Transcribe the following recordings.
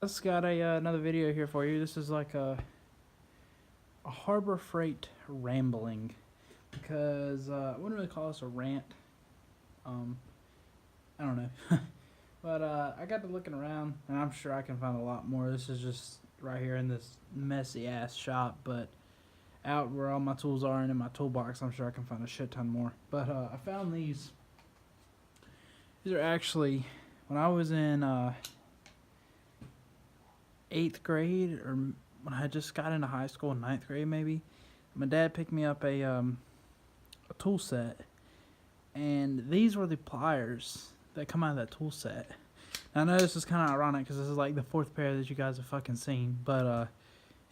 Just got another video here for you. This is like a Harbor Freight rambling because I wouldn't really call this a rant. I don't know, but I got to looking around and I'm sure I can find a lot more. This is just right here in this messy ass shop, but out where all my tools are and in my toolbox, I'm sure I can find a shit ton more. But I found these. These are actually when I was in 8th grade, or when I just got into high school in 9th grade maybe, my dad picked me up a tool set, and these were the pliers that come out of that tool set. Now, I know this is kind of ironic because this is like the 4th pair that you guys have fucking seen, but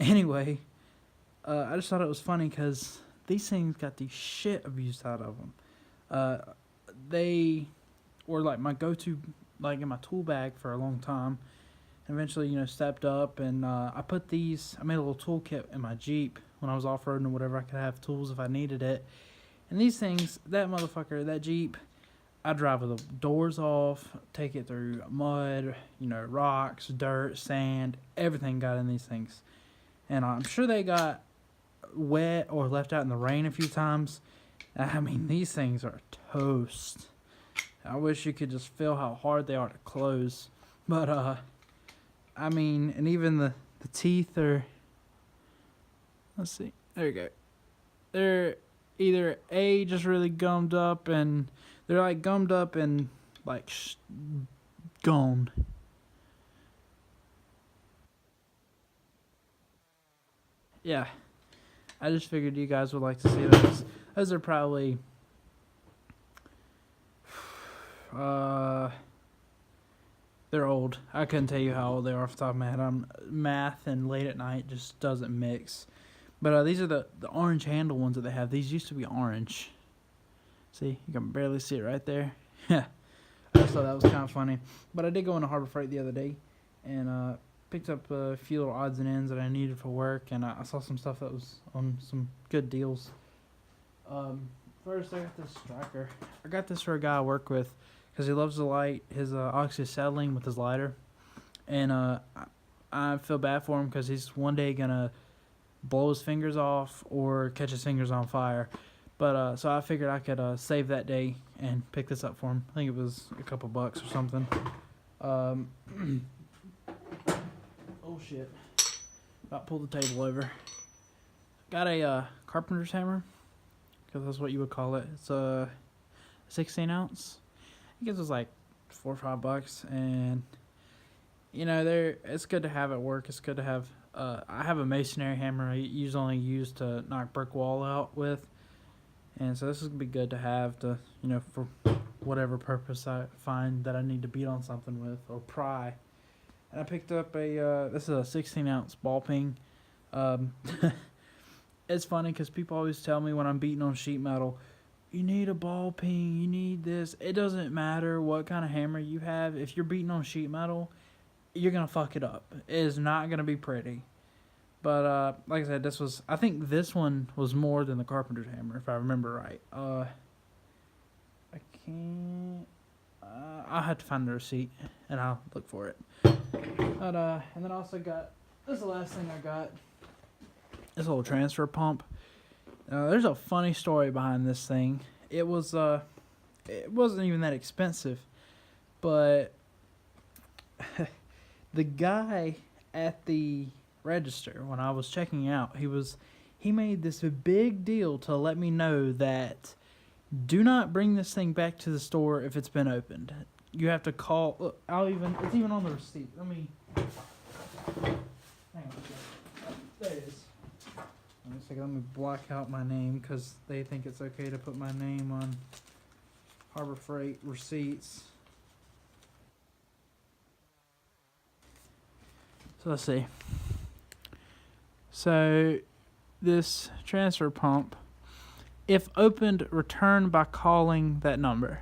anyway, I just thought it was funny because these things got the shit abused out of them. They were like my go-to, like in my tool bag for a long time. Eventually, stepped up, and I made a little toolkit in my Jeep when I was off-roading or whatever. I could have tools if I needed it. And these things, that Jeep, I drive with the doors off, take it through mud, rocks, dirt, sand, everything got in these things. And I'm sure they got wet or left out in the rain a few times. I mean, these things are toast. I wish you could just feel how hard they are to close. But, I mean, and even the teeth are, let's see, there you go. They're either A, just really gummed up, and they're like gummed up and like gone. Yeah, I just figured you guys would like to see those. Those are probably, they're old. I couldn't tell you how old they are off the top of my head. Math and late at night just doesn't mix. But these are the orange handle ones that they have. These used to be orange. See, you can barely see it right there. Yeah, I just thought that was kind of funny. But I did go into Harbor Freight the other day and picked up a few little odds and ends that I needed for work. And I saw some stuff that was on some good deals. First, I got this striker. I got this for a guy I work with because he loves to light his oxyacetylene with his lighter. And I feel bad for him because he's one day going to blow his fingers off or catch his fingers on fire. But so I figured I could save that day and pick this up for him. I think it was a couple bucks or something. Oh shit. About pulled the table over. Got a carpenter's hammer, because that's what you would call it. It's a 16 ounce. I guess it was like $4 or $5, and it's good to have at work. It's good to have. I have a masonry hammer I usually use to knock brick wall out with, and so this is gonna be good to have to for whatever purpose I find that I need to beat on something with or pry. And I picked up this is a 16 ounce ball peen. It's funny because people always tell me when I'm beating on sheet metal, you need a ball peen, you need this. It doesn't matter what kind of hammer you have. If you're beating on sheet metal, you're going to fuck it up. It is not going to be pretty. But like I said, I think this one was more than the carpenter's hammer, if I remember right. I can't, I'll have to find the receipt, and I'll look for it. But, and then I also got, this is the last thing I got. This little transfer pump. There's a funny story behind this thing. It wasn't even that expensive, but the guy at the register when I was checking out, he made this big deal to let me know that do not bring this thing back to the store if it's been opened. You have to call. Look, it's even on the receipt. Hang on. There it is. Let me block out my name because they think it's okay to put my name on Harbor Freight receipts. So let's see. So this transfer pump, if opened, return by calling that number.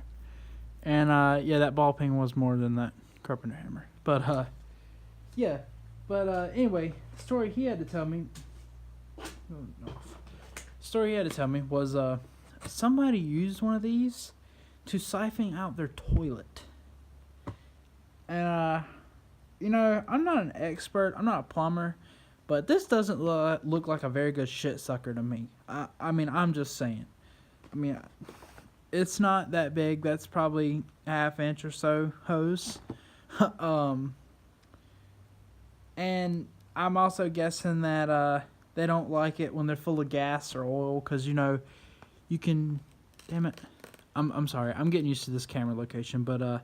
And yeah, that ball peen was more than that carpenter hammer. But yeah. But anyway, the story he had to tell me was somebody used one of these to siphon out their toilet. And you know, I'm not an expert. I'm not a plumber, but this doesn't look like a very good shit sucker to me. I mean, I'm just saying. I mean, it's not that big. That's probably a half inch or so hose. And I'm also guessing that they don't like it when they're full of gas or oil, because you know you can. Damn it, I'm sorry. I'm getting used to this camera location, but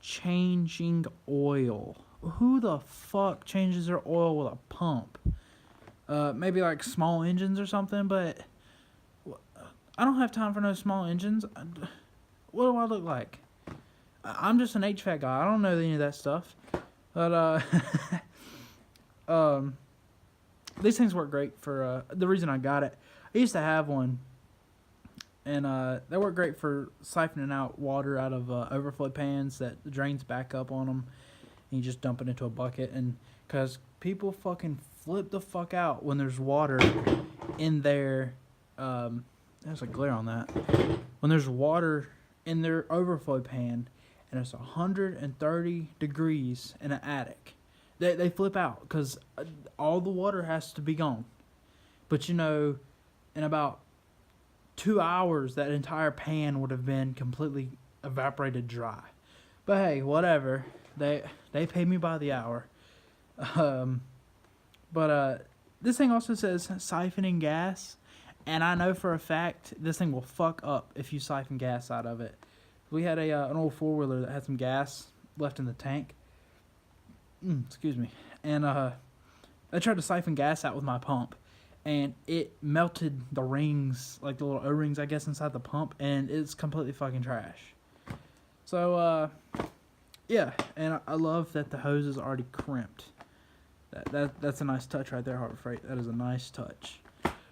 changing oil. Who the fuck changes their oil with a pump? Maybe like small engines or something, but I don't have time for no small engines. What do I look like? I'm just an HVAC guy. I don't know any of that stuff. But these things work great for the reason I got it. I used to have one, and they work great for siphoning out water out of overflow pans that drains back up on them, and you just dump it into a bucket. And because people fucking flip the fuck out when there's water in their there's a glare on that. When there's water in their overflow pan and it's 130 degrees in an attic, they flip out because all the water has to be gone. But you know, in about 2 hours, that entire pan would have been completely evaporated dry. But hey, whatever. They pay me by the hour. But this thing also says siphoning gas. And I know for a fact this thing will fuck up if you siphon gas out of it. We had an old 4-wheeler that had some gas left in the tank. Excuse me. And I tried to siphon gas out with my pump. And it melted the rings, like the little O-rings, I guess, inside the pump. And it's completely fucking trash. So, yeah. And I love that the hose is already crimped. That's a nice touch right there, Harbor Freight. That is a nice touch.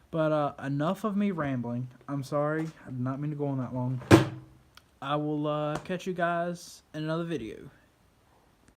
But enough of me rambling. I'm sorry. I did not mean to go on that long. I will catch you guys in another video.